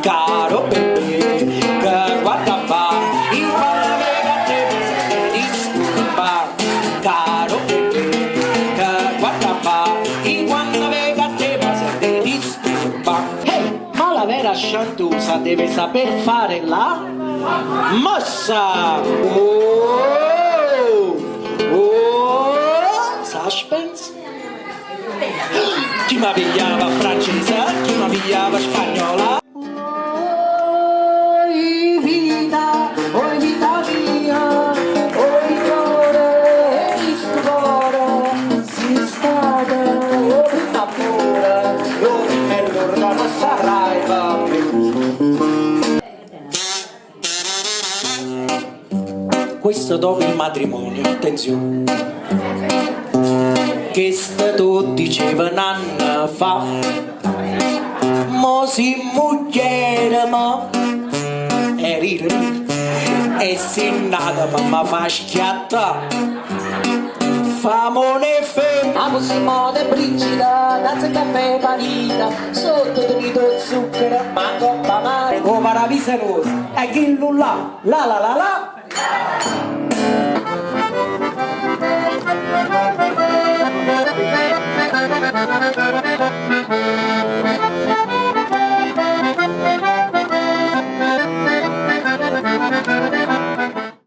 caro perché che guarda fa i quando te disturba, caro perché che guarda fa i quando te disturba. Hey, ma la vera sciantusa deve saper fare la mossa. Suspense. Chi mi pigliava francese, chi mi pigliava spagnola. Oi vita mia, oi cuore, questo cuore, si stata, una pura, e l'orga non sarai questo dopo il matrimonio, attenzione. Che stato diceva un anno fa, mo si mugliere mo e si nata per ma fa schiatta famone fe amo Simone Brigida danza caffè panita sotto tenito zucchero mango mamare oh maravisa rosa e chi là la la la la